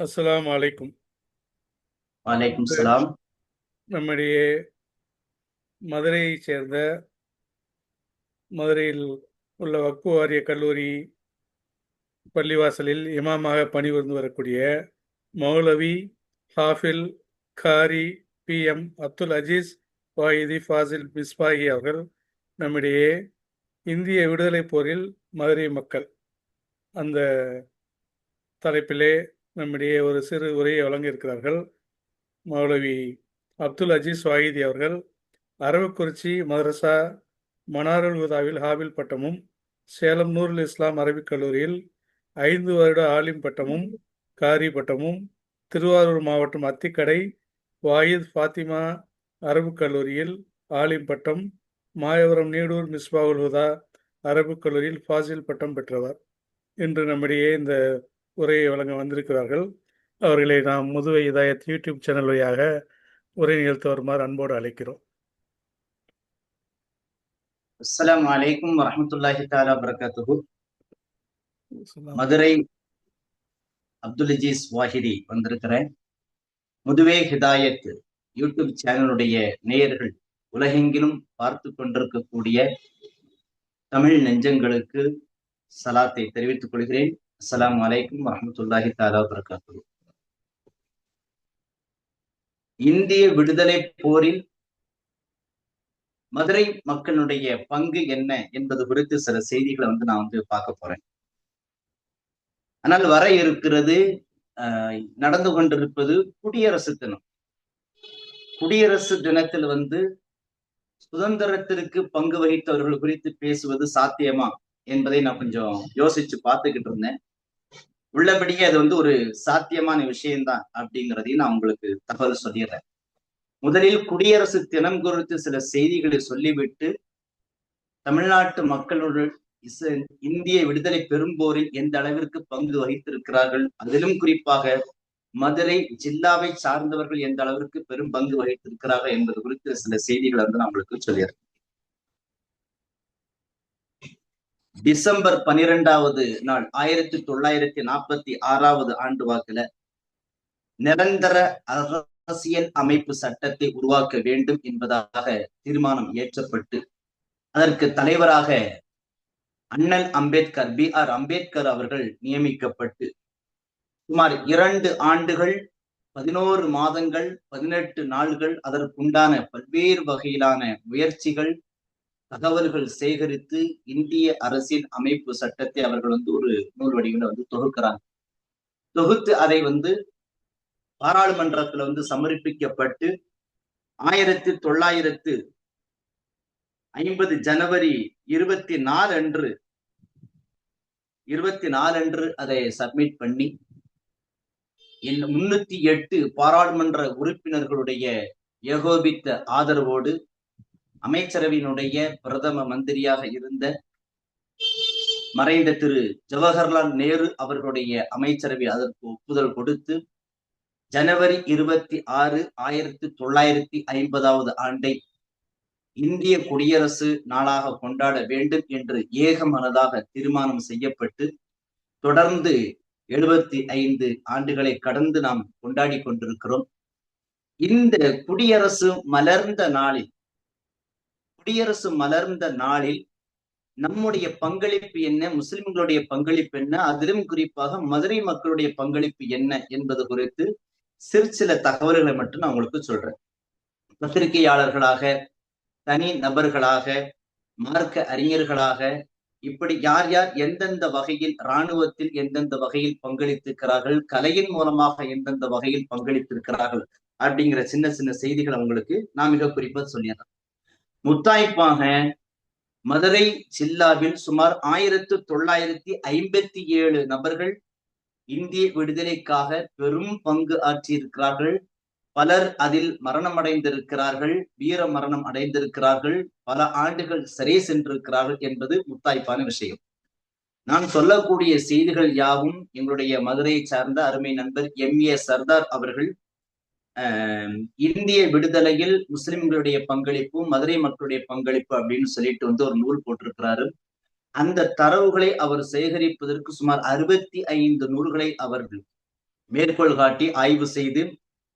அஸ்ஸலாமு அலைக்கும். வலைக்கும் இன்று சலாம். நம்முடைய மதுரையைச் சேர்ந்த மதுரையில் உள்ள வக்ஃபு வாரிய கல்லூரி பள்ளிவாசலில் இமாமாக பணிபுரிந்து வரக்கூடிய மௌலவி ஹாஃபில் காரி PM அப்துல் அஜீஸ் வாயிதி ஃபாசில் மிஸ்பாகி அவர்கள் நம்முடைய இந்திய விடுதலைப் போரில் மதுரை மக்கள் அந்த தலைப்பிலே நம்முடைய ஒரு சிறு உரையை வழங்கியிருக்கிறார்கள். மௌலவி அப்துல் அஜீஸ் வாயிதி அவர்கள் அரவக்குறிச்சி மதரசா மனாருல் ஹுதாவில் ஹாபில் பட்டமும், சேலம் நூருல் இஸ்லாம் அரபிக் கல்லூரியில் 5 வருட ஆலிம் பட்டமும், காரி பட்டமும், திருவாரூர் மாவட்டம் அத்திக்கடை வாயித் ஃபாத்திமா அரபுக் கல்லூரியில் ஆலிம் பட்டம், மாயவரம் நீடூர் மிஸ்பாவுல் ஹுதா அரபுக் கல்லூரியில் ஃபாசில் பட்டம் பெற்றவர். இன்று நம்மிடையே இந்த உரையை வழங்க வந்திருக்கிறார்கள். அவர்களை நாம் முதுவை இதாயத் யூடியூப் சேனல் வழியாக உரை நிகழ்த்த வருமாறு அன்போடு அழைக்கிறோம். அஸ்ஸலாமு அலைக்கும் வரஹ்மத்துல்லாஹி தஆலா வபரகாத்துஹு. சொல்லாம். மதுரை அப்துல் அஜீஸ் வாஹிதி வந்திருக்கிறேன். முதுவே ஹிதாயத் யூடியூப் சேனலுடைய நேயர்கள் உலகெங்கிலும் பார்த்து கொண்டிருக்கக்கூடிய தமிழ் நெஞ்சங்களுக்கு சலாத்தை தெரிவித்துக் கொள்கிறேன். அஸ்ஸலாமு அலைக்கும் வரஹ்மத்துல்லாஹி தஆலா வபரகாத்துஹு. இந்திய விடுதலை போரில் மதுரை மக்களுடைய பங்கு என்ன என்பது குறித்து சில செய்திகளை நான் பார்க்க போறேன். ஆனால் வர இருக்கிறது நடந்து கொண்டிருப்பது குடியரசு தினம். குடியரசு தினத்தில் சுதந்திரத்திற்கு பங்கு வகித்தவர்கள் குறித்து பேசுவது சாத்தியமா என்பதை நான் கொஞ்சம் யோசிச்சு பார்த்துக்கிட்டு இருந்தேன். உள்ளபடியே அது ஒரு சாத்தியமான விஷயம்தான் அப்படிங்கிறதையும் நான் உங்களுக்கு தகவல் சொல்லிடுறேன். முதலில் குடியரசு தினம் குறித்து சில செய்திகளை சொல்லிவிட்டு தமிழ்நாட்டு மக்களுடன் இந்திய விடுதலை பெரும்போரில் எந்த அளவிற்கு பங்கு வகித்திருக்கிறார்கள், அதிலும் குறிப்பாக மதுரை ஜில்லாவை சார்ந்தவர்கள் எந்த அளவிற்கு பெரும் பங்கு வகித்திருக்கிறார்கள் என்பது குறித்து சில செய்திகளை நான் உங்களுக்கு சொல்லிடுறேன். டிசம்பர் 12வது நாள் 1946வது ஆண்டு வாக்குல நிரந்தர அரசியல் அமைப்பு சட்டத்தை உருவாக்க வேண்டும் என்பதாக தீர்மானம் இயற்றப்பட்டு அதற்கு தலைவராக அண்ணல் அம்பேத்கர் BR அம்பேத்கர் அவர்கள் நியமிக்கப்பட்டு சுமார் 2 ஆண்டுகள் 11 மாதங்கள் 18 நாள்கள் அதற்குண்டான பல்வேறு வகையிலான முயற்சிகள் தகவல்கள் சேகரித்து இந்திய அரசியல் அமைப்பு சட்டத்தை அவர்கள் ஒரு நூல் வடிவில் தொகுக்கிறாங்க. தொகுத்து அதை பாராளுமன்றத்துல சமர்ப்பிக்கப்பட்டு 1950 ஜனவரி 24 அன்று அதை சப்மிட் பண்ணி 308 பாராளுமன்ற உறுப்பினர்களுடைய ஏகோபித்த ஆதரவோடு அமைச்சரவையினுடைய பிரதம மந்திரியாக இருந்த மறைந்த திரு ஜவஹர்லால் நேரு அவர்களுடைய அமைச்சரவை அதற்கு ஒப்புதல் கொடுத்து ஜனவரி 26 1950வது ஆண்டை இந்திய குடியரசு நாளாக கொண்டாட வேண்டும் என்று ஏகமனதாக தீர்மானம் செய்யப்பட்டு தொடர்ந்து 75 ஆண்டுகளை கடந்து நாம் கொண்டாடி கொண்டிருக்கிறோம். இந்த குடியரசு மலர்ந்த நாளில் நம்முடைய பங்களிப்பு என்ன, முஸ்லிம்களுடைய பங்களிப்பு என்ன, அதிலும் குறிப்பாக மதுரை மக்களுடைய பங்களிப்பு என்ன என்பது குறித்து சில தகவல்களை மட்டும் நான் உங்களுக்கு சொல்றேன். பத்திரிகையாளர்களாக, தனி நபர்களாக, மார்க்க அறிஞர்களாக, இப்படி யார் யார் எந்தெந்த வகையில் இராணுவத்தில் எந்தெந்த வகையில் பங்களித்திருக்கிறார்கள், கலையின் மூலமாக எந்தெந்த வகையில் பங்களித்திருக்கிறார்கள் அப்படிங்கிற சின்ன சின்ன செய்திகளை உங்களுக்கு நான் மிக குறிப்பா சொல்லிடுறேன். முத்தாய்ப்பாக மதுரை ஜில்லாவில் சுமார் 1957 நபர்கள் இந்திய விடுதலைக்காக பெரும் பங்கு ஆற்றியிருக்கிறார்கள். பலர் அதில் மரணம் அடைந்திருக்கிறார்கள், வீர மரணம் அடைந்திருக்கிறார்கள், பல ஆண்டுகள் சிறை சென்றிருக்கிறார்கள் என்பது முத்தாய்ப்பான விஷயம். நான் சொல்லக்கூடிய செய்திகள் யாவும் எங்களுடைய மதுரையை சார்ந்த அருமை நண்பர் MA சர்தார் அவர்கள் இந்திய விடுதலையில் முஸ்லிம்களுடைய பங்களிப்பு, மதுரை மக்களுடைய பங்களிப்பு அப்படின்னு சொல்லிட்டு ஒரு நூல் போட்டிருக்கிறாரு. அந்த தரவுகளை அவர் சேகரிப்பதற்கு சுமார் 65 நூல்களை அவர்கள் மேற்கோள் காட்டி ஆய்வு செய்து,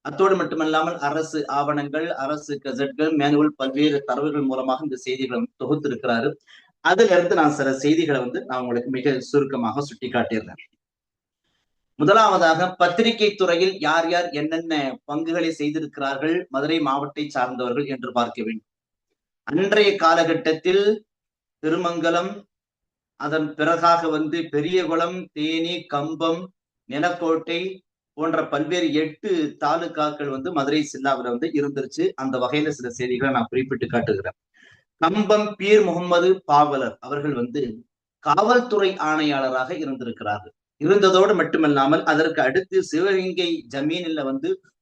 அத்தோடு மட்டுமல்லாமல் அரசு ஆவணங்கள், அரசு கெசட்கள், மேனுவல் பல்வேறு தரவுகள் மூலமாக இந்த செய்திகளை தொகுத்திருக்கிறாரு. அதுல இருந்து நான் சில செய்திகளை நான் உங்களுக்கு மிக சுருக்கமாக சுட்டி காட்டியிருந்தேன். முதலாவதாக பத்திரிகை துறையில் யார் யார் என்னென்ன பங்குகளை செய்திருக்கிறார்கள் மதுரை மாவட்டத்தை சார்ந்தவர்கள் என்று பார்க்க வேண்டும். அன்றைய காலகட்டத்தில் திருமங்கலம், அதன் பிறகாக பெரியகுளம், தேனி, கம்பம், நிலக்கோட்டை போன்ற பல்வேறு 8 தாலுகாக்கள் மதுரை ஜில்லாவில் இருந்துருச்சு. அந்த வகையில சில செய்திகளை நான் குறிப்பிட்டு காட்டுகிறேன். கம்பம் பீர் முகமது பாவலர் அவர்கள் காவல்துறை ஆணையாளராக இருந்திருக்கிறார்கள். இருந்ததோடு மட்டுமல்லாமல் அதற்கு அடுத்து சிவகங்கை ஜமீனில்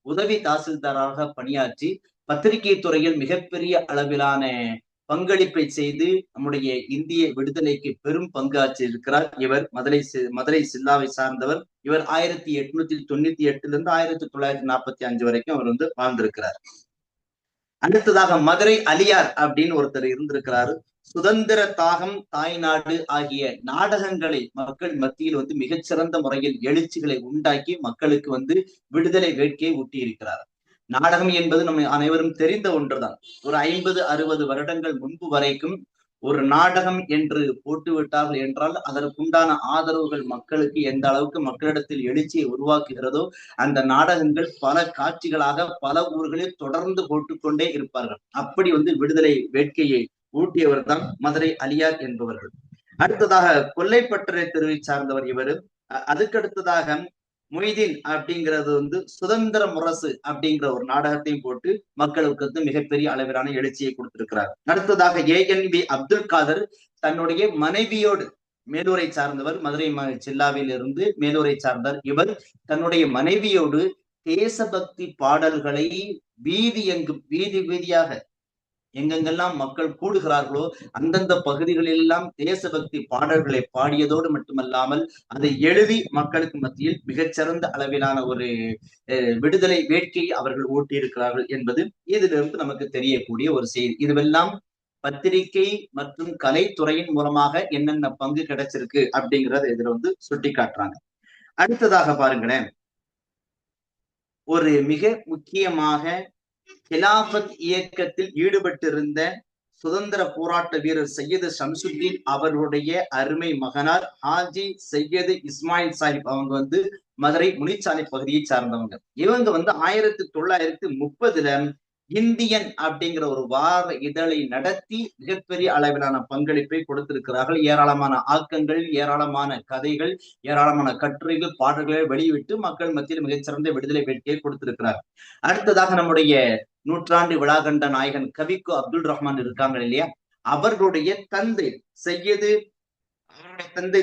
உதவி தாசில்தாராக பணியாற்றி பத்திரிகை துறையில் மிகப்பெரிய அளவிலான பங்களிப்பை செய்து நம்முடைய இந்திய விடுதலைக்கு பெரும் பங்காற்றி இருக்கிறார். இவர் மதுரை ஜில்லாவை சார்ந்தவர். இவர் 1898 1945 வரைக்கும் அவர் வாழ்ந்திருக்கிறார். அடுத்ததாக மதுரை அலியார் அப்படின்னு ஒருத்தர் இருந்திருக்கிறாரு. சுதந்திர தாகம், தாய்நாடு ஆகிய நாடகங்களை மக்கள் மத்தியில் மிகச்சிறந்த முறையில் எழுச்சிகளை உண்டாக்கி மக்களுக்கு விடுதலை வேட்கையை ஊட்டி இருக்கிறார். நாடகம் என்பது நம்ம அனைவரும் தெரிந்த ஒன்றுதான். ஒரு 50-60 வருடங்கள் முன்பு வரைக்கும் ஒரு நாடகம் என்று போட்டுவிட்டார்கள் என்றால் அதற்குண்டான ஆதரவுகள் மக்களுக்கு எந்த அளவுக்கு மக்களிடத்தில் எழுச்சியை உருவாக்குகிறதோ அந்த நாடகங்கள் பல காட்சிகளாக பல ஊர்களில் தொடர்ந்து போட்டுக்கொண்டே இருப்பார்கள். அப்படி விடுதலை வேட்கையை ஊட்டியவர் தான் மதுரை அலியார் என்பவர்கள். அடுத்ததாக கொல்லைப்பட்டறை தெருவை சார்ந்தவர் இவர். அதுக்கடுத்ததாக மொய்தீன் அப்படிங்கிறது சுதந்திர முரசு அப்படிங்கிற ஒரு நாடகத்தையும் போட்டு மக்களுக்கு மிகப்பெரிய அளவிலான எழுச்சியை கொடுத்திருக்கிறார். அடுத்ததாக ANV அப்துல் காதர் தன்னுடைய மனைவியோடு, மேலூரை சார்ந்தவர், மதுரை ஜில்லாவில் இருந்து மேலூரை சார்ந்தவர். இவர் தன்னுடைய மனைவியோடு தேசபக்தி பாடல்களை வீதி வீதியாக எங்கெங்கெல்லாம் மக்கள் கூடுகிறார்களோ அந்தந்த பகுதிகளில் எல்லாம் தேசபக்தி பாடல்களை பாடியதோடு மட்டுமல்லாமல் அதை எழுதி மக்களுக்கு மத்தியில் மிகச்சிறந்த அளவிலான ஒரு விடுதலை வேட்கையை அவர்கள் ஊட்டியிருக்கிறார்கள் என்பது இதிலிருந்து நமக்கு தெரியக்கூடிய ஒரு செய்தி. இதுவெல்லாம் பத்திரிகை மற்றும் கலைத்துறையின் மூலமாக என்னென்ன பங்கு கிடைச்சிருக்கு அப்படிங்கிறத இதுல சுட்டி காட்டுறாங்க. அடுத்ததாக பாருங்களேன், ஒரு மிக முக்கியமாக கிலாபத் இயக்கத்தில் ஈடுபட்டிருந்த சுதந்திர போராட்ட வீரர் சையது ஷம்சுத்தீன் அவர்களுடைய அருமை மகனார் ஹாஜி சையது இஸ்மாயில் சாஹிப் அவங்க மதுரை முனிச்சாலை பகுதியை சார்ந்தவங்க. இவங்க 1930 இந்தியன் அப்படிங்கிற ஒரு வார இதழை நடத்தி மிகப்பெரிய அளவிலான பங்களிப்பை கொடுத்திருக்கிறார்கள். ஏராளமான ஆக்கங்கள், ஏராளமான கதைகள், ஏராளமான கட்டுரைகள், பாடல்களை வெளியிட்டு மக்கள் மத்தியில் மிகச்சிறந்த விடுதலை வேட்கையை கொடுத்திருக்கிறார். அடுத்ததாக நம்முடைய நூற்றாண்டு விழா கண்ட நாயகன் கவிக்கு அப்துல் ரஹ்மான் இருக்காங்க இல்லையா, அவர்களுடைய தந்தை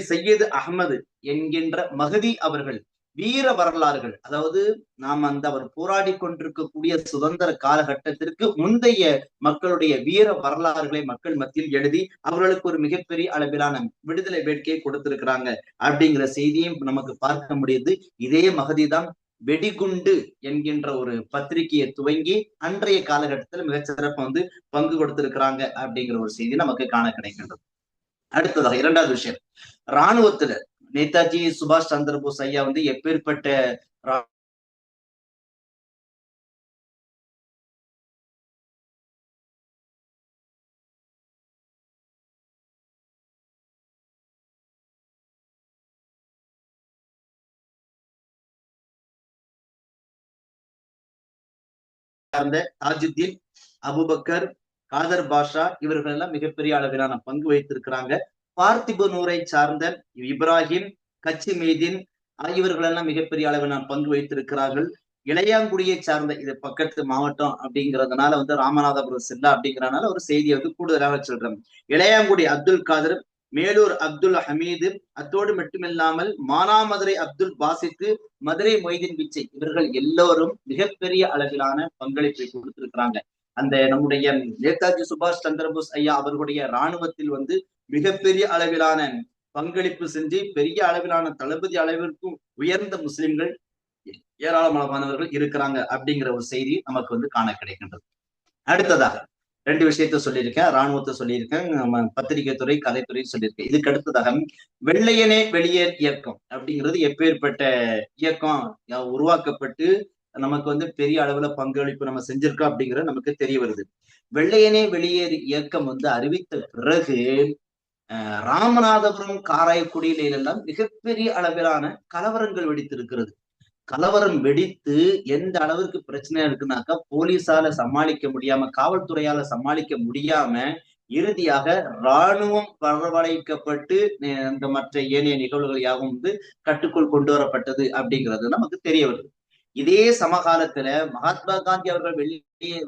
சையது அகமது என்கின்ற மகதி அவர்கள் வீர வரலாறுகள், அதாவது நாம் அவர் போராடி கொண்டிருக்கக்கூடிய சுதந்திர காலகட்டத்திற்கு முந்தைய மக்களுடைய வீர வரலாறுகளை மக்கள் மத்தியில் எழுதி அவர்களுக்கு ஒரு மிகப்பெரிய அளவிலான விடுதலை வேட்கையை கொடுத்திருக்கிறாங்க அப்படிங்கிற செய்தியும் நமக்கு பார்க்க முடியுது. இதே மகதி தான் வெடிகுண்டு என்கின்ற ஒரு பத்திரிகையை துவங்கி அன்றைய காலகட்டத்தில் மிகச்சிறப்பு பங்கு கொடுத்திருக்கிறாங்க அப்படிங்கிற ஒரு செய்தி நமக்கு காண கிடைக்கின்றது. அடுத்ததாக இரண்டாவது விஷயம், இராணுவத்துல நேதாஜி சுபாஷ் சந்திர போஸ் ஐயா எப்பேற்பட்ட தாஜுத்தீன், அபுபக்கர், காதர் பாஷா இவர்கள் எல்லாம் மிகப்பெரிய அளவிலான பங்கு வைத்திருக்கிறாங்க. பார்த்திபனூரை சார்ந்த இப்ராஹிம், கச்சி மீதின் இவர்கள் எல்லாம் மிகப்பெரிய அளவிலான பங்கு வைத்திருக்கிறார்கள். இளையாங்குடியை சார்ந்த, இது பக்கத்து மாவட்டம் அப்படிங்கிறதுனால ராமநாதபுரம் ஜில்லா அப்படிங்கிறதுனால ஒரு செய்தியை கூடுதலாக சொல்றேன். இளையாங்குடி அப்துல் காதர், மேலூர் அப்துல் ஹமீது, அத்தோடு மட்டுமில்லாமல் மானாமதுரை அப்துல் பாசித்து, மதுரை மொய்தீன் பிச்சை இவர்கள் எல்லோரும் மிகப்பெரிய அளவிலான பங்களிப்பை கொடுத்திருக்கிறாங்க. அந்த நம்முடைய நேதாஜி சுபாஷ் சந்திரபோஸ் ஐயா அவர்களுடைய இராணுவத்தில் மிகப்பெரிய அளவிலான பங்களிப்பு செஞ்சு பெரிய அளவிலான தளபதி அளவிற்கும் உயர்ந்த முஸ்லிம்கள் ஏராளமானவர்கள் இருக்கிறாங்க அப்படிங்கிற ஒரு செய்தி நமக்கு காண கிடைக்கின்றது. அடுத்ததாக ரெண்டு விஷயத்த சொல்லியிருக்கேன். ராணுவத்தை சொல்லியிருக்கேன், பத்திரிகை துறை, கலைத்துறை சொல்லியிருக்கேன். இதுக்கு அடுத்ததாக வெள்ளையனே வெளியேறு இயக்கம் அப்படிங்கிறது எப்பேற்பட்ட இயக்கம் உருவாக்கப்பட்டு நமக்கு வந்து பெரிய அளவுல பங்களிப்பு நம்ம செஞ்சிருக்கோம் அப்படிங்கிறது நமக்கு தெரிய வருது. வெள்ளையனே வெளியேறு இயக்கம் வந்து அறிவித்த பிறகு ராமநாதபுரம், காரைக்குடியில எல்லாம் மிகப்பெரிய அளவிலான கலவரங்கள் வெடித்திருக்கிறது. கலவரம் வெடித்து எந்த அளவிற்கு பிரச்சனையா இருக்குனாக்கா, போலீஸால சமாளிக்க முடியாம, காவல்துறையால சமாளிக்க முடியாம, இறுதியாக இராணுவம் வரவழைக்கப்பட்டு இந்த மற்ற ஏனைய நிகழ்வுகள் யாவும் வந்து கட்டுக்குள் கொண்டு வரப்பட்டது அப்படிங்கிறது நமக்கு தெரிய வருது. இதே சமகாலத்துல மகாத்மா காந்தி அவர்கள்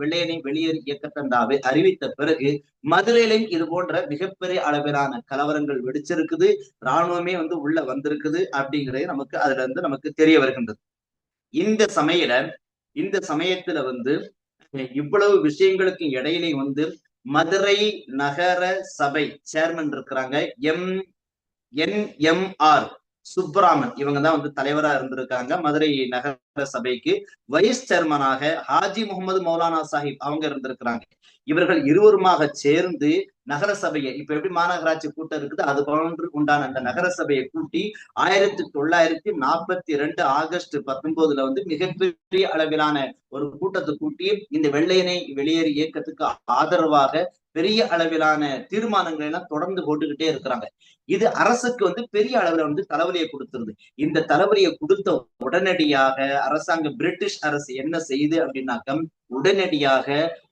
வெள்ளையனை வெளியேறு இயக்கத்தை அறிவித்த பிறகு மதுரையிலும் இது போன்ற மிகப்பெரிய அளவிலான கலவரங்கள் வெடிச்சிருக்குது. இராணுவமே வந்து உள்ள வந்திருக்குது அப்படிங்கிறது நமக்கு அதுல இருந்து நமக்கு தெரிய வருகின்றது. இந்த சமயத்துல வந்து இவ்வளவு விஷயங்களுக்கு இடையிலே வந்து மதுரை நகர சபை சேர்மன் இருக்கிறாங்க, NMR சுப்பராமன். இவங்க தான் வந்து தலைவரா இருந்திருக்காங்க. மதுரை நகர சபைக்கு வைஸ் சேர்மனாக ஹாஜி முகமது மௌலானா சாஹிப் அவங்க இருந்திருக்கிறாங்க. இவர்கள் இருவருமாக சேர்ந்து நகர சபையை, இப்ப எப்படி மாநகராட்சி கூட்டம் இருக்குது அது போன்று உண்டான அந்த நகர சபையை கூட்டி 1942 ஆகஸ்ட் 19 வந்து மிகப்பெரிய அளவிலான ஒரு கூட்டத்தை கூட்டி இந்த வெள்ளையனை வெளியேறு இயக்கத்துக்கு ஆதரவாக பெரிய அளவிலான தீர்மானங்களை எல்லாம் தொடர்ந்து போட்டுக்கிட்டே இருக்கிறாங்க. இது அரசுக்கு வந்து பெரிய அளவுல வந்து தலைவலியை கொடுத்துருது. இந்த தலைவலியை கொடுத்த உடனடியாக அரசாங்கம், பிரிட்டிஷ் அரசு என்ன செய்யுது அப்படின்னாக்க, உடனடியாக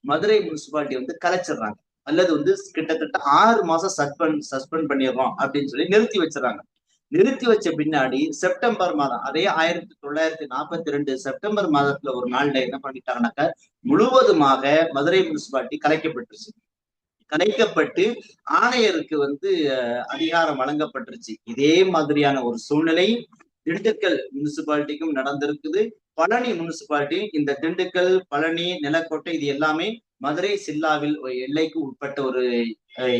மதுரை முனிசிபாலிட்டி வந்து கலைச்சிடுறாங்க. அல்லது வந்து கிட்டத்தட்ட 6 மாசம் சஸ்பெண்ட் பண்ணிடுறோம் அப்படின்னு சொல்லி நிறுத்தி வச்சிடறாங்க. நிறுத்தி வச்ச பின்னாடி செப்டம்பர் மாதம், அதே 1942 செப்டம்பர் மாதத்துல ஒரு நாள்ல என்ன பண்ணிட்டாங்கன்னாக்க, முழுவதுமாக மதுரை முனிசிபாலிட்டி கலைக்கப்பட்டுருச்சு. கலைக்கப்பட்டு ஆணையருக்கு வந்து அதிகாரம் வழங்கப்பட்டுருச்சு. இதே மாதிரியான ஒரு சூழ்நிலை திண்டுக்கல் முனிசிபாலிட்டிக்கும் நடந்திருக்குது. பழனி முனிசிபாலிட்டி, இந்த திண்டுக்கல், பழனி, நிலக்கோட்டை இது எல்லாமே மதுரை சில்லாவில் எல்லைக்கு உட்பட்ட ஒரு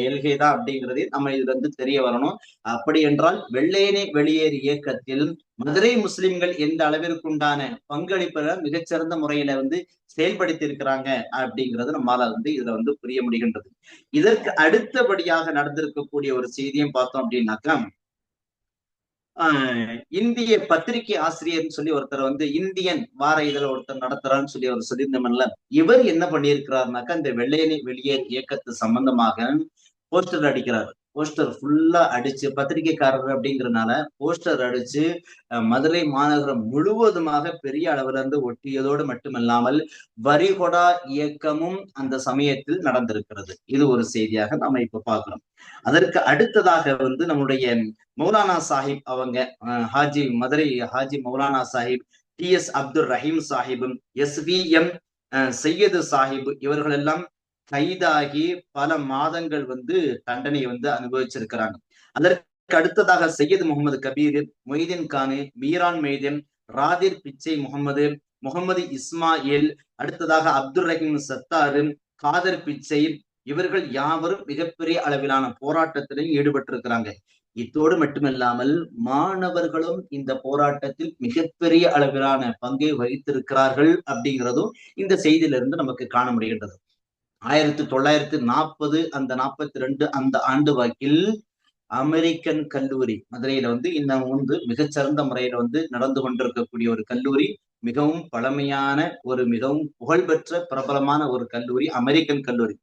எல்கைதான் அப்படிங்கிறதே நம்ம இதுல இருந்து தெரிய வரணும். அப்படி என்றால் வெள்ளையனே வெளியேறு இயக்கத்தில் மதுரை முஸ்லிம்கள் எந்த அளவிற்கு உண்டான பங்களிப்பை மிகச்சிறந்த முறையில வந்து செயல்படுத்தி இருக்கிறாங்க அப்படிங்கிறது நம்மளால வந்து இதுல வந்து புரிய முடிகின்றது. இதற்கு அடுத்தபடியாக நடந்திருக்கக்கூடிய ஒரு செய்தியும் பார்த்தோம் அப்படின்னாக்கா, இந்திய பத்திரிகை ஆசிரியர்னு சொல்லி ஒருத்தர் வந்து இந்தியன் வார இதழ ஒருத்தர் நடத்துறான்னு சொல்லி அவர் சொல்லியிருந்தோம்ல, இவர் என்ன பண்ணியிருக்கிறாருனாக்கா, இந்த வெள்ளையனே வெளியேறு இயக்கத்து சம்பந்தமாக போஸ்டர் அடிக்கிறாரு. போஸ்டர் ஃபுல்லா அடிச்சு, பத்திரிகைக்காரர் அப்படிங்கிறதுனால போஸ்டர் அடிச்சு மதுரை மாநகரம் முழுவதுமாக பெரிய அளவுல இருந்து ஒட்டியதோடு மட்டுமல்லாமல் வரிகொடா இயக்கமும் அந்த சமயத்தில் நடந்திருக்கிறது. இது ஒரு செய்தியாக நாம இப்ப பார்க்கிறோம். அதற்கு அடுத்ததாக வந்து நம்முடைய மௌலானா சாஹிப் அவங்க, மதுரை ஹாஜி மௌலானா சாஹிப், TS அப்துல் ரஹீம் சாஹிபும், SVM சையது சாஹிப் இவர்கள் எல்லாம் கைதாகி பல மாதங்கள் வந்து தண்டனையை வந்து அனுபவிச்சிருக்கிறாங்க. அதற்கு அடுத்ததாக சையது முகமது கபீர், மொய்தீன் கானு, மீரான் மெய்தீன், ராதிர் பிச்சை முகமது, முகமது இஸ்மாயில், அடுத்ததாக அப்துல் ரஹீம் சத்தாரு, காதர் பிச்சை, இவர்கள் யாவரும் மிகப்பெரிய அளவிலான போராட்டத்திலையும் ஈடுபட்டிருக்கிறாங்க. இத்தோடு மட்டுமில்லாமல் மாணவர்களும் இந்த போராட்டத்தில் மிகப்பெரிய அளவிலான பங்கை வகித்திருக்கிறார்கள் அப்படிங்கிறதும் இந்த செய்தியிலிருந்து நமக்கு காண முடிகின்றது. 1940 அந்த 42 அந்த ஆண்டு வாக்கில் அமெரிக்கன் கல்லூரி மதுரையில வந்து இன்னும் வந்து மிகச்சிறந்த முறையில வந்து நடந்து கொண்டிருக்கக்கூடிய ஒரு கல்லூரி, மிகவும் பழமையான ஒரு மிகவும் புகழ்பெற்ற பிரபலமான ஒரு கல்லூரி, அமெரிக்கன் கல்லூரி.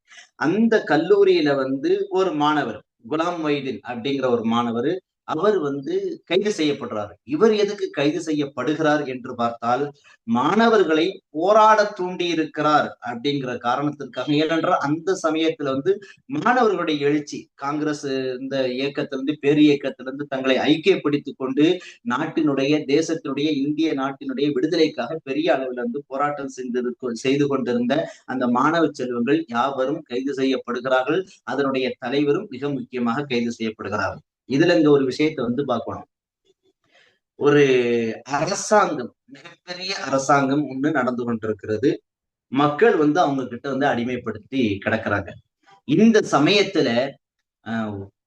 அந்த கல்லூரியில வந்து ஒரு மாணவர், குலாம் மொய்தீன் அப்படிங்கிற ஒரு மாணவர், அவர் வந்து கைது செய்யப்படுறாரு. இவர் எதுக்கு கைது செய்யப்படுகிறார் என்று பார்த்தால், மாணவர்களை போராட தூண்டி இருக்கிறார் அப்படிங்கிற காரணத்திற்காக. ஏனென்றால் அந்த சமயத்துல வந்து மாணவர்களுடைய எழுச்சி, காங்கிரஸ் இந்த இயக்கத்திலிருந்து, பேரு இயக்கத்திலிருந்து தங்களை ஐக்கியப்படுத்திக் கொண்டு நாட்டினுடைய, தேசத்தினுடைய, இந்திய நாட்டினுடைய விடுதலைக்காக பெரிய அளவில் வந்து போராட்டம் செய்து கொண்டிருந்த அந்த மாணவ செல்வங்கள் யாவரும் கைது செய்யப்படுகிறார்கள். அதனுடைய தலைவரும் மிக முக்கியமாக கைது செய்யப்படுகிறார்கள். இதுல இந்த ஒரு விஷயத்தை வந்து பார்க்கணும். ஒரு அரசாங்கம், மிகப்பெரிய அரசாங்கம் ஒண்ணு நடந்து கொண்டிருக்கிறது. மக்கள் வந்து அவங்க கிட்ட வந்து அடிமைப்படுத்தி கிடக்குறாங்க. இந்த சமயத்துல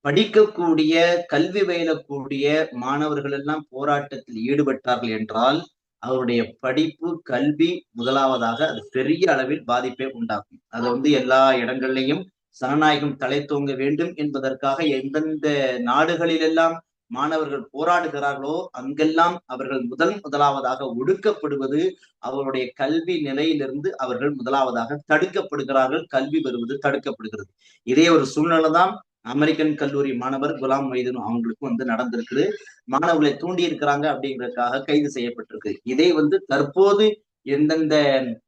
படிக்கக்கூடிய, கல்வி பயிலக்கூடிய மாணவர்கள் எல்லாம் போராட்டத்தில் ஈடுபட்டார்கள் என்றால் அவருடைய படிப்பு கல்வி முதலாவதாக அது பெரிய அளவில் பாதிப்பை உண்டாக்கும். அதை எல்லா இடங்கள்லையும் சனநாயகம் தலைத்தோங்க வேண்டும் என்பதற்காக எந்தெந்த நாடுகளிலெல்லாம் மாணவர்கள் போராடுகிறார்களோ அங்கெல்லாம் அவர்கள் முதலாவதாக ஒடுக்கப்படுவது, அவருடைய கல்வி நிலையிலிருந்து அவர்கள் முதலாவதாக தடுக்கப்படுகிறார்கள், கல்வி பெறுவது தடுக்கப்படுகிறது. இதே ஒரு சூழ்நிலை தான் அமெரிக்கன் கல்லூரி மாணவர் குலாம் மொய்தீன் அவங்களுக்கு நடந்திருக்குது. மாணவர்களை தூண்டி இருக்கிறாங்க அப்படிங்கிறதுக்காக கைது செய்யப்பட்டிருக்கு. இதை தற்போது எந்தெந்த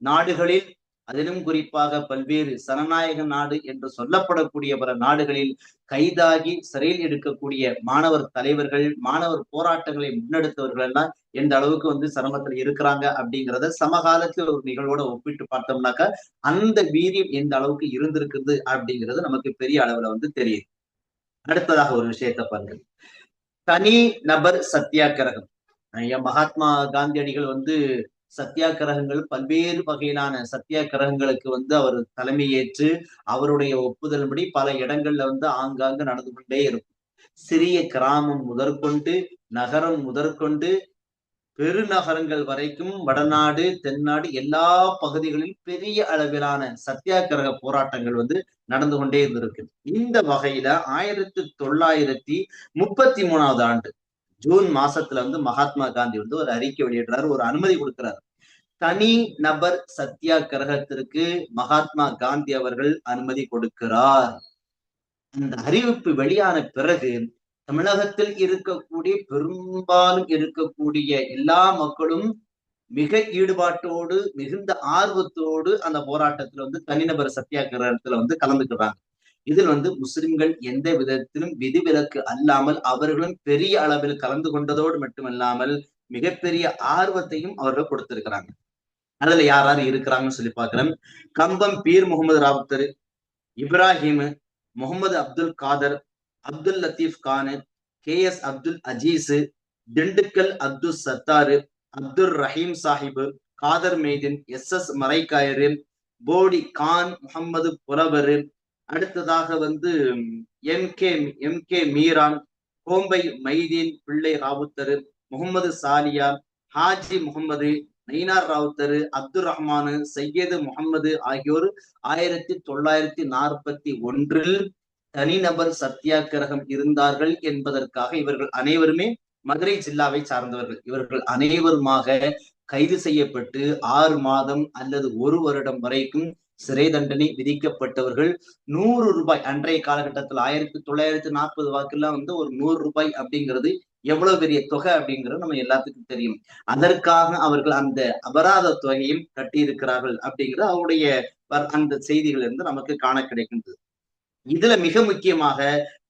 நாடுகளில், அதிலும் குறிப்பாக பல்வேறு சனநாயக நாடு என்று சொல்லப்படக்கூடிய பல நாடுகளில் கைதாகி சிறையில் எடுக்கக்கூடிய மாணவர் தலைவர்கள், மாணவர் போராட்டங்களை முன்னெடுத்தவர்கள் எல்லாம் எந்த அளவுக்கு சிரமத்தில் இருக்கிறாங்க அப்படிங்கிறத சமகாலத்தில் ஒரு நிகழ்வோட ஒப்பிட்டு பார்த்தோம்னாக்கா அந்த வீரியம் எந்த அளவுக்கு இருந்திருக்குது அப்படிங்கிறது நமக்கு பெரிய அளவுல தெரியுது. அடுத்ததாக ஒரு விஷயத்தை பாருங்க, தனி நபர் சத்தியாகிரகம். ஐயா மகாத்மா காந்தியடிகள் சத்தியாகிரகங்கள், பல்வேறு வகையிலான சத்தியாகிரகங்களுக்கு அவர் தலைமையேற்று அவருடைய ஒப்புதல்படி பல இடங்கள்ல ஆங்காங்கு நடந்து கொண்டே இருக்கும். சிறிய கிராமம் முதற்கொண்டு நகரம் முதற்கொண்டு பெருநகரங்கள் வரைக்கும் வடநாடு தென்னாடு எல்லா பகுதிகளிலும் பெரிய அளவிலான சத்தியாகிரக போராட்டங்கள் நடந்து கொண்டே இருந்திருக்கு. இந்த வகையில 1933 ஆண்டு ஜூன் மாசத்துல மகாத்மா காந்தி ஒரு அறிக்கை வெளியிடுறாரு, ஒரு அனுமதி கொடுக்கிறார். தனி நபர் சத்தியாகிரகத்திற்கு மகாத்மா காந்தி அவர்கள் அனுமதி கொடுக்கிறார். அந்த அறிவிப்பு வெளியான பிறகு தமிழகத்தில் இருக்கக்கூடிய பெரும்பாலும் இருக்கக்கூடிய எல்லா மக்களும் மிக ஈடுபாட்டோடு மிகுந்த ஆர்வத்தோடு அந்த போராட்டத்துல தனிநபர் சத்தியாகிரகத்துல கலந்துக்கிறாங்க. இதில் முஸ்லிம்கள் எந்த விதத்திலும் விதிவிலக்கு அல்லாமல் அவர்களும் பெரிய அளவில் கலந்து கொண்டதோடு மட்டுமல்லாமல் மிகப்பெரிய ஆர்வத்தையும் அவர்கள் கொடுத்திருக்கிறாங்க. அதுல யார் யார் இருக்கிறாங்கன்னு சொல்லி பார்க்கிறேன். கம்பம் பீர் முகமது ராவுத்தர், இப்ராஹிம், முகமது அப்துல் காதர், அப்துல் லத்தீப் கான், KS அப்துல் அஜீஸ், திண்டுக்கல் அப்துல் சத்தாரு, அப்துல் ரஹீம் சாஹிப், காதர் மெய்தீன், SS மரைக்காயரு, போடி கான் முகமது புலவர், அடுத்ததாக MK மீரான், கோம்பை மைதீன் பிள்ளை ராவுத்தர், முகமது சாலியா, ஹாஜி முகமது, நயினார் ராவுத்தர், அப்துல் ரஹ்மான், சையது முகமது ஆகியோர் 1941 தனிநபர் சத்தியாகிரகம் இருந்தார்கள் என்பதற்காக இவர்கள் அனைவருமே மதுரை ஜில்லாவை சார்ந்தவர்கள். இவர்கள் அனைவருமாக கைது செய்யப்பட்டு 6 மாதம் அல்லது 1 வருடம் வரைக்கும் சிறை தண்டனை விதிக்கப்பட்டவர்கள். 100 ரூபாய், அன்றைய காலகட்டத்தில் 1940 வாக்குலாம் ஒரு 100 ரூபாய் அப்படிங்கிறது எவ்வளவு பெரிய தொகை அப்படிங்கிறது நம்ம எல்லாத்துக்கும் தெரியும். அதற்காக அவர்கள் அந்த அபராத தொகையும் கட்டியிருக்கிறார்கள் அப்படிங்கிறது அவருடைய அந்த செய்திகள் இருந்து நமக்கு காண கிடைக்கின்றது. இதுல மிக முக்கியமாக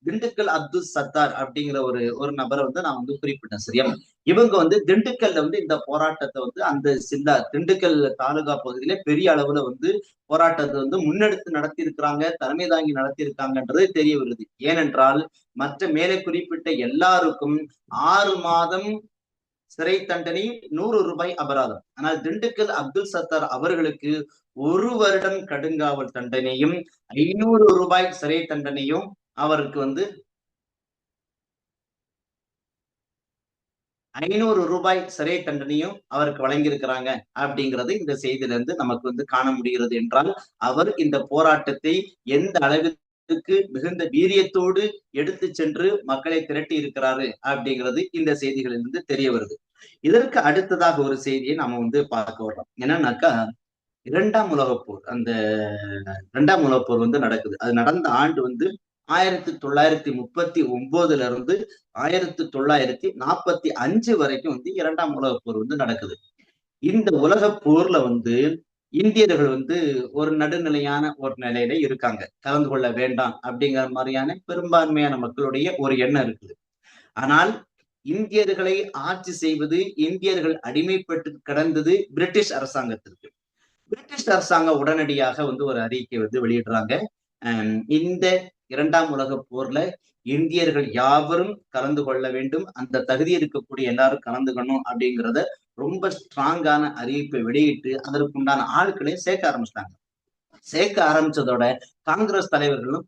திண்டுக்கல் அப்துல் சத்தார் அப்படிங்கிற ஒரு நபரை நான் குறிப்பிட்டேன். சரியா, இவங்க திண்டுக்கல்ல இந்த போராட்டத்தை அந்த சில்லா திண்டுக்கல் தாலுகா பகுதியில பெரிய அளவுல போராட்டத்தை முன்னெடுத்து நடத்தி இருக்கிறாங்க, தலைமை தாங்கி நடத்தி இருக்காங்கன்றது தெரிய வருது. ஏனென்றால் மற்ற மேலே குறிப்பிட்ட எல்லாருக்கும் 6 மாதம் சிறை தண்டனை, 100 ரூபாய் அபராதம். ஆனால் திண்டுக்கல் அப்துல் சத்தார் அவர்களுக்கு 1 வருடம் கடுங்காவல் தண்டனையும் 500 ரூபாய் சிறை தண்டனையும் அவருக்கு 500 ரூபாய் சிறை தண்டனையும் அவருக்கு வழங்கியிருக்கிறாங்க அப்படிங்கிறது இந்த செய்தியில இருந்து நமக்கு காண முடிகிறது. என்றால் அவர் இந்த போராட்டத்தை எந்த அளவிற்கு மிகுந்த வீரியத்தோடு எடுத்து சென்று மக்களை திரட்டி இருக்கிறாரு அப்படிங்கிறது இந்த செய்திகளிலிருந்து தெரிய வருது. இதற்கு அடுத்ததாக ஒரு செய்தியை நாம பார்க்க வர்றோம். என்னன்னாக்கா, 2ஆம் உலகப் போர், அந்த 2ஆம் உலகப் போர் நடக்குது. அது நடந்த ஆண்டு 1939 இருந்து 1945 வரைக்கும் 2ஆம் உலகப் போர் நடக்குது. இந்த உலகப் போர்ல இந்தியர்கள் ஒரு நடுநிலையான ஒரு நிலையில இருக்காங்க, கலந்து கொள்ள வேண்டாம் அப்படிங்கிற மாதிரியான பெரும்பான்மையான மக்களுடைய ஒரு எண்ணம் இருக்குது. ஆனால் இந்தியர்களை ஆட்சி செய்வது, இந்தியர்கள் அடிமைப்பட்டு கிடந்தது பிரிட்டிஷ் அரசாங்கத்திற்கு. பிரிட்டிஷ் அரசாங்கம் உடனடியாக ஒரு அறிக்கை வெளியிடுறாங்க. இந்த 2ஆம் உலகப் போர்ல இந்தியர்கள் யாவரும் கலந்து கொள்ள வேண்டும், அந்த தகுதி இருக்கக்கூடிய எல்லாரும் கலந்துக்கணும் அப்படிங்கிறத ரொம்ப ஸ்ட்ராங்கான அறிவிப்பை வெளியிட்டு அதற்குண்டான ஆட்களை சேர்க்க ஆரம்பிச்சிட்டாங்க. சேர்க்க ஆரம்பிச்சதோட காங்கிரஸ் தலைவர்களும்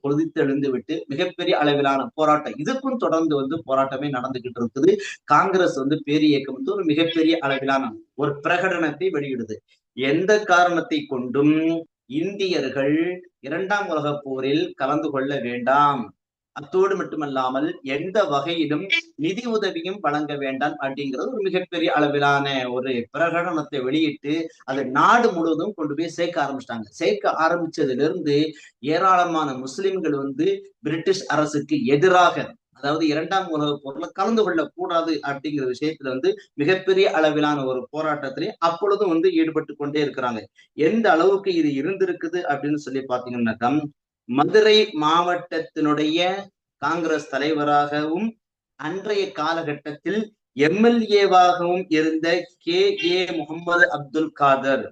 கொதித்தெழுந்து விட்டு மிகப்பெரிய அளவிலான போராட்டம், இதுக்கும் தொடர்ந்து போராட்டமே நடந்துகிட்டு இருக்குது. காங்கிரஸ் பேர் இயக்கம் ஒரு மிகப்பெரிய அளவிலான ஒரு பிரகடனத்தை வெளியிடுது. எந்த காரணத்தை கொண்டும் இந்தியர்கள் 2ஆம் உலகப் போரில் கலந்து கொள்ள வேண்டாம், அத்தோடு மட்டுமல்லாமல் எந்த வகையிலும் நிதி உதவியும் வழங்க வேண்டாம் அப்படிங்கிறது ஒரு மிகப்பெரிய அளவிலான ஒரு பிரகடனத்தை வெளியிட்டு அதை நாடு முழுவதும் கொண்டு போய் சேர்க்க ஆரம்பிச்சிட்டாங்க. சேர்க்க ஆரம்பிச்சதுல இருந்து ஏராளமான முஸ்லிம்கள் பிரிட்டிஷ் அரசுக்கு எதிராக, அதாவது 2ஆம் உலகப் போர்ல கலந்து கொள்ளக்கூடாது அப்படிங்கிற விஷயத்துல மிகப்பெரிய அளவிலான ஒரு போராட்டத்திலே அப்பொழுதும் ஈடுபட்டு கொண்டே இருக்கிறாங்க. எந்த அளவுக்கு இது இருந்திருக்குது அப்படின்னு சொல்லி பாத்தீங்கன்னாக்கா, மதுரை மாவட்டத்தினுடைய காங்கிரஸ் தலைவராகவும் அன்றைய காலகட்டத்தில் எம்எல்ஏவாகவும் இருந்த கே முகமது அப்துல் காதர்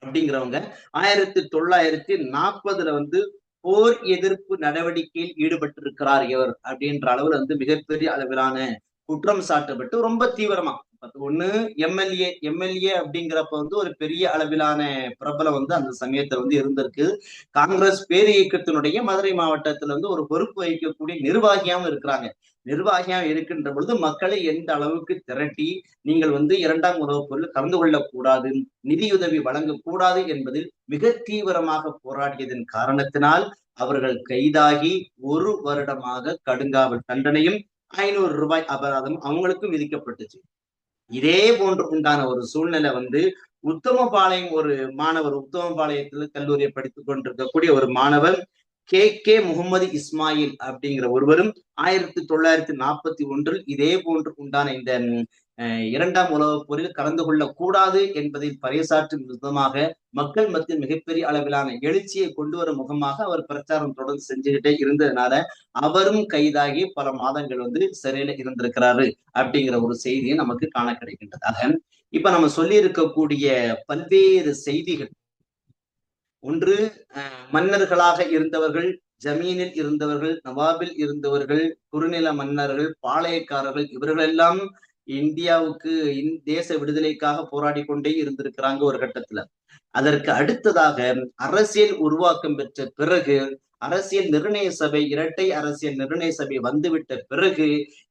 அப்படிங்கிறவங்க 1940 போர் எதிர்ப்பு நடவடிக்கையில் ஈடுபட்டிருக்கிறார் இவர் அப்படின்ற அளவுல மிகப்பெரிய அளவிலான குற்றம் சாட்டப்பட்டு ரொம்ப தீவிரமா ஒண்ணு எம்எல்ஏ அப்படிங்கிறப்ப ஒரு பெரிய அளவிலான பிரபலம் அந்த சமயத்துல இருந்திருக்கு. காங்கிரஸ் பேர் இயக்கத்தினுடைய மதுரை மாவட்டத்துல ஒரு பொறுப்பு வகிக்கக்கூடிய நிர்வாகியாவும் இருக்கிறாங்க. நிர்வாகியா இருக்கின்ற பொழுது மக்களை எந்த அளவுக்கு திரட்டி நீங்கள் 2ஆம் உலகப் போரில் கலந்து கொள்ளக்கூடாது, நிதியுதவி வழங்கக்கூடாது என்பதில் மிக தீவிரமாக போராடியதன் காரணத்தினால் அவர்கள் கைதாகி 1 வருடமாக கடுங்காவல் தண்டனையும் 500 ரூபாய் அபராதம் அவங்களுக்கும் விதிக்கப்பட்டுச்சு. இதே போன்று உண்டான ஒரு சூழ்நிலை உத்தமபாளையம் ஒரு மாணவர், உத்தமபாளையத்தில் கல்லூரியை படித்துக் கொண்டிருக்கக்கூடிய ஒரு மாணவர் கே முகமது இஸ்மாயில் அப்படிங்கிற ஒருவரும் 1941 இதே போன்று உண்டான இந்த 2ஆம் உலகப் போரில் கலந்து கொள்ளக்கூடாது என்பதை பறைசாற்றும் விதமாக மக்கள் மத்தியில் மிகப்பெரிய அளவிலான எழுச்சியை கொண்டு வரும் முகமாக அவர் பிரச்சாரம் தொடர்ந்து செஞ்சுக்கிட்டே இருந்ததுனால அவரும் கைதாகி பல மாதங்கள் சிறையில இருந்திருக்கிறாரு அப்படிங்கிற ஒரு செய்தியை நமக்கு காண கிடைக்கின்றதாக. இப்ப நம்ம சொல்லி இருக்கக்கூடிய பல்வேறு செய்திகள், ஒன்று மன்னர்களாக இருந்தவர்கள், ஜமீனில் இருந்தவர்கள், நவாபில் இருந்தவர்கள், குறுநில மன்னர்கள், பாளையக்காரர்கள், இவர்களெல்லாம் இந்தியாவுக்கு தேச விடுதலைக்காக போராடி கொண்டே இருந்திருக்கிறாங்க ஒரு கட்டத்துல. அதற்கு அடுத்ததாக அரசியல் உருவாக்கம் பெற்ற பிறகு அரசியல் நிர்ணய சபை, இரட்டை அரசியல் நிர்ணய சபை வந்துவிட்ட பிறகு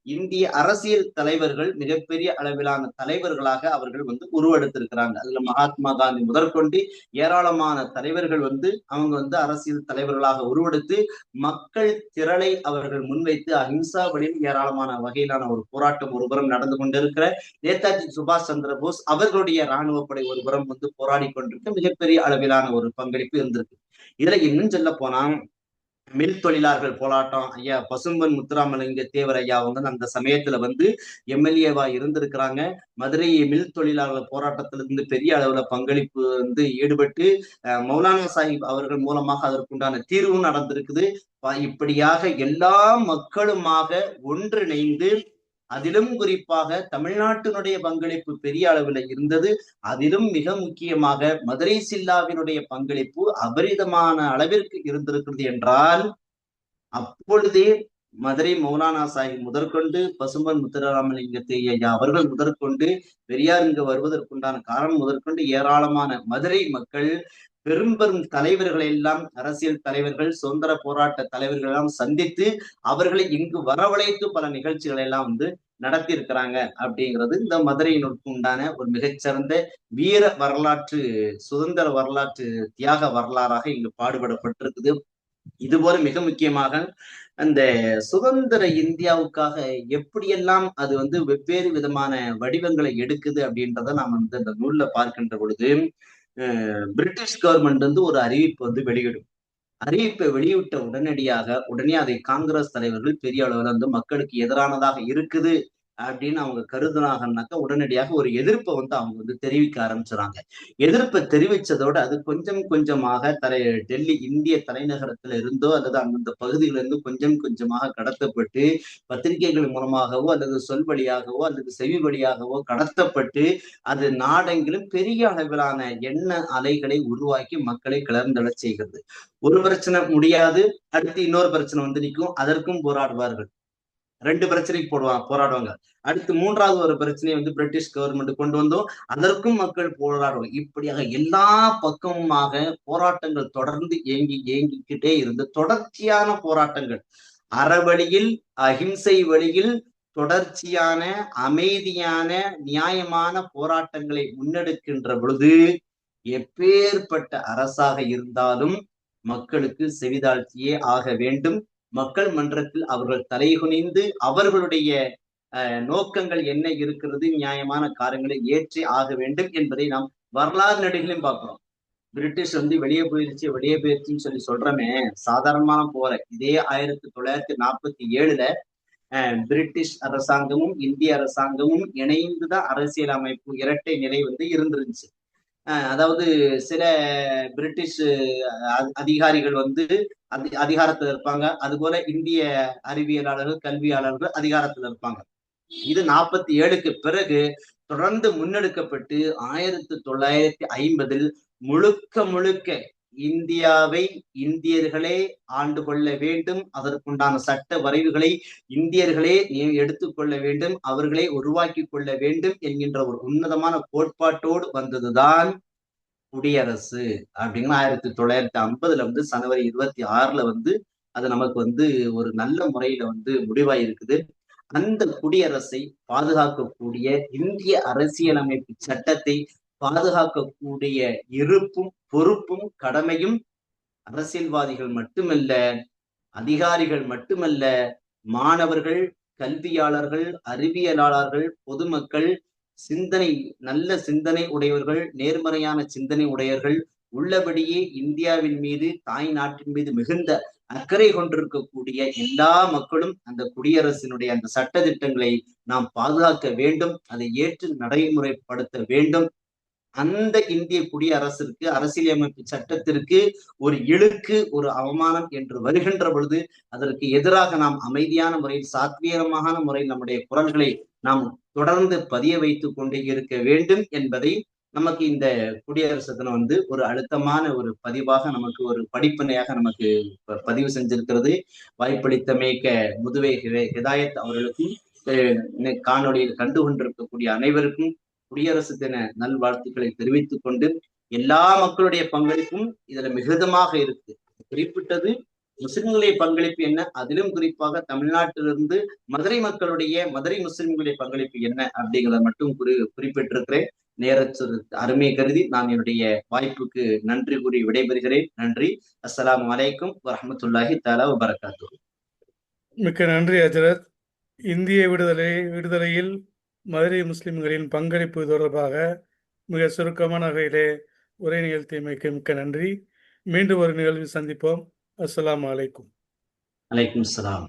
இந்திய அரசியல் தலைவர்கள் மிகப்பெரிய அளவிலான தலைவர்களாக அவர்கள் உருவெடுத்திருக்கிறாங்க. அதுல மகாத்மா காந்தி முதற்கொண்டு ஏராளமான தலைவர்கள் அவங்க அரசியல் தலைவர்களாக உருவெடுத்து மக்கள் திரளை அவர்கள் முன்வைத்து அஹிம்சா வழியில் ஏராளமான வகையிலான ஒரு போராட்டம் ஒருபுறம் நடந்து கொண்டிருக்கிற, நேதாஜி சுபாஷ் சந்திர போஸ் அவர்களுடைய இராணுவ படை ஒருபுறம் போராடி கொண்டிருக்க மிகப்பெரிய அளவிலான ஒரு பங்களிப்பு இருந்திருக்கு. இதுல இன்னும் சொல்ல போனா மில் தொழிலாளர்கள் போராட்டம், ஐயா பசும்பன் முத்துராமலிங்க தேவர் ஐயா அந்த சமயத்துல எம்எல்ஏவா இருந்திருக்கிறாங்க. மதுரை மில் தொழிலாளர்கள் போராட்டத்திலிருந்து பெரிய அளவுல பங்களிப்பு ஈடுபட்டு மௌலானா சாஹிப் அவர்கள் மூலமாக அதற்குண்டான தீர்வும் நடந்திருக்குது. இப்படியாக எல்லா மக்களுமாக ஒன்றிணைந்து, அதிலும் குறிப்பாக தமிழ்நாட்டினுடைய பங்களிப்பு பெரிய அளவில் இருந்தது. அதிலும் மிக முக்கியமாக மதுரை சில்லாவினுடைய பங்களிப்பு அபரிதமான அளவிற்கு இருந்திருக்கிறது என்றால், அப்பொழுதே மதுரை மௌலானா சாஹிப் முதற்கொண்டு பசும்பன் முத்துராமலிங்க ஐயா அவர்கள் முதற்கொண்டு பெரியார் இங்கு வருவதற்குண்டான காரணம் முதற்கொண்டு ஏராளமான மதுரை மக்கள் பெரும் தலைவர்களை எல்லாம், அரசியல் தலைவர்கள், சுதந்திர போராட்ட தலைவர்கள் எல்லாம் சந்தித்து அவர்களை இங்கு வரவழைத்து பல நிகழ்ச்சிகளை எல்லாம் நடத்தி இருக்கிறாங்க அப்படிங்கிறது இந்த மதுரையினுக்கு உண்டான ஒரு மிகச்சிறந்த வீர வரலாற்று, சுதந்திர வரலாற்று, தியாக வரலாறாக இங்கு பாடுபடப்பட்டிருக்குது. இது போல மிக முக்கியமாக அந்த சுதந்திர இந்தியாவுக்காக எப்படியெல்லாம் அது வெவ்வேறு விதமான வடிவங்களை எடுக்குது அப்படின்றத நாம் இந்த நூல்ல பார்க்கின்ற பொழுது, பிரிட்டிஷ் கவர்மெண்ட் ஒரு அறிவிப்பு வெளியிடும். அறிவிப்பை வெளியிட்ட உடனே அதை காங்கிரஸ் தலைவர்கள் பெரிய அளவுல மக்களுக்கு எதிரானதாக இருக்குது அப்படின்னு அவங்க கருதுனாங்கன்னாக்கா உடனடியாக ஒரு எதிர்ப்பை அவங்க தெரிவிக்க ஆரம்பிச்சுறாங்க. எதிர்ப்பை தெரிவிச்சதோட அது கொஞ்சம் கொஞ்சமாக டெல்லி இந்திய தலைநகரத்துல இருந்தோ அல்லது அந்தந்த பகுதியில இருந்து கொஞ்சம் கொஞ்சமாக கடத்தப்பட்டு பத்திரிகைகள் மூலமாகவோ அல்லது சொல் வழியாகவோ அல்லது செவி வழியாகவோ கடத்தப்பட்டு அது நாடெங்கிலும் பெரிய அளவிலான எண்ண அலைகளை உருவாக்கி மக்களை கிளர்ந்தெழ செய்கிறது. ஒரு பிரச்சனை முடியாது, அடுத்து இன்னொரு பிரச்சனை நிற்கும், அதற்கும் போராடுவார்கள். 2 பிரச்சனைக்கு போராடுவாங்க. அடுத்து 3வது ஒரு பிரச்சனையை வந்து பிரிட்டிஷ் கவர்மெண்ட் கொண்டு வந்தோம், அதற்கும் மக்கள் போராடுவாங்க. இப்படியாக எல்லா பக்கமுமாக போராட்டங்கள் தொடர்ந்து இயங்கிக்கிட்டே இருந்து தொடர்ச்சியான போராட்டங்கள் அறவழியில், அஹிம்சை வழியில் தொடர்ச்சியான அமைதியான நியாயமான போராட்டங்களை முன்னெடுக்கின்ற பொழுது எப்பேற்பட்ட அரசாக இருந்தாலும் மக்களுக்கு செவிதாழ்த்தியே ஆக வேண்டும். மக்கள் மன்றத்தில் அவர்கள் தலைகுனிந்து அவர்களுடைய நோக்கங்கள் என்ன இருக்கிறது, நியாயமான காரியங்களை ஏற்றி ஆக வேண்டும் என்பதை நாம் வரலாறு நடிகளையும் பார்க்கிறோம். பிரிட்டிஷ் வந்து வெளியே போயிருச்சுன்னு சொல்லி சொல்றமே சாதாரணமான போற. இதே 1947ல பிரிட்டிஷ் அரசாங்கமும் இந்திய அரசாங்கமும் இணைந்துதான் அரசியல் அமைப்பு இரட்டை நிலை வந்து இருந்துருந்துச்சு. அதாவது சில பிரிட்டிஷ் அதிகாரிகள் வந்து அதிகாரத்துல இருப்பாங்க, அது போல இந்திய அறிவியலாளர்கள் கல்வியாளர்கள் அதிகாரத்துல இருப்பாங்க. இது 47க்கு பிறகு தொடர்ந்து முன்னெடுக்கப்பட்டு 1950 முழுக்க இந்தியாவை இந்தியர்களே ஆண்டு கொள்ள வேண்டும், அதற்குண்டான சட்ட வரைவுகளை இந்தியர்களே எடுத்துக்கொள்ள வேண்டும், அவர்களே உருவாக்கி கொள்ள வேண்டும் என்கின்ற ஒரு உன்னதமான கோட்பாட்டோடு வந்ததுதான் குடியரசு அப்படிங்கிற 1950 வந்து ஜனவரி 26 வந்து அது நமக்கு வந்து ஒரு நல்ல முறையில வந்து முடிவாயிருக்குது. அந்த குடியரசை பாதுகாக்கக்கூடிய இந்திய அரசியலமைப்பு சட்டத்தை பாதுகாக்கக்கூடிய இருப்பும் பொறுப்பும் கடமையும் அரசியல்வாதிகள் மட்டுமல்ல, அதிகாரிகள் மட்டுமல்ல, மாணவர்கள், கல்வியாளர்கள், அறிவியலாளர்கள், பொதுமக்கள், நல்ல சிந்தனை உடையவர்கள், நேர்மறையான சிந்தனை உடையவர்கள், உள்ளபடியே இந்தியாவின் மீது, தாய் நாட்டின் மீது மிகுந்த அக்கறை கொண்டிருக்கக்கூடிய எல்லா மக்களும் அந்த குடியரசினுடைய அந்த சட்ட திட்டங்களை நாம் பாதுகாக்க வேண்டும், அதை ஏற்று நடைமுறைப்படுத்த வேண்டும். அந்த இந்திய குடியரசிற்கு, அரசியலமைப்பு சட்டத்திற்கு ஒரு இழுக்கு, ஒரு அவமானம் என்று வருகின்ற பொழுது அதற்கு எதிராக நாம் அமைதியான முறையில், சாத்வீகமான முறையில் நம்முடைய குரல்களை நாம் தொடர்ந்து பதிய வைத்துக் கொண்டே இருக்க வேண்டும் என்பதை நமக்கு இந்த குடியரசு தினம் வந்து ஒரு அழுத்தமான ஒரு பதிவாக, நமக்கு ஒரு படிப்பினையாக நமக்கு பதிவு செஞ்சிருக்கிறது. வாய்ப்பளித்தமைக்க முதுவை ஹிதாயத் அவர்களுக்கும் காணொலியில் கண்டு கொண்டிருக்கக்கூடிய அனைவருக்கும் குடியரசு தின நல்வாழ்த்துக்களை தெரிவித்துக் கொண்டு, எல்லா மக்களுடைய பங்களிப்பும் இதுல மிகுதமாக இருக்கு. குறிப்பிட்டது முஸ்லிம்களுடைய பங்களிப்பு என்ன, அதிலும் குறிப்பாக தமிழ்நாட்டிலிருந்து மதுரை முஸ்லிம்களுடைய பங்களிப்பு என்ன அப்படிங்கிறத மட்டும் குறிப்பிட்டிருக்கிறேன். அருமை கருதி நான் என்னுடைய வாய்ப்புக்கு நன்றி கூறி விடைபெறுகிறேன். நன்றி. அஸ்ஸலாமு அலைக்கும் வரஹ்மத்துல்லாஹி தஆலா வபரகாத்துஹு. மிக்க நன்றி ஹஜ்ரத். இந்திய விடுதலையில் மதுரை முஸ்லிம்களின் பங்களிப்பு தொடர்பாக மிக சுருக்கமான வகையிலே உரை நிகழ்த்தியமைக்கு மிக்க நன்றி. மீண்டும் ஒரு நிகழ்வில் சந்திப்போம். அஸ்ஸலாமு அலைக்கும். அலைக்கும் சலாம்.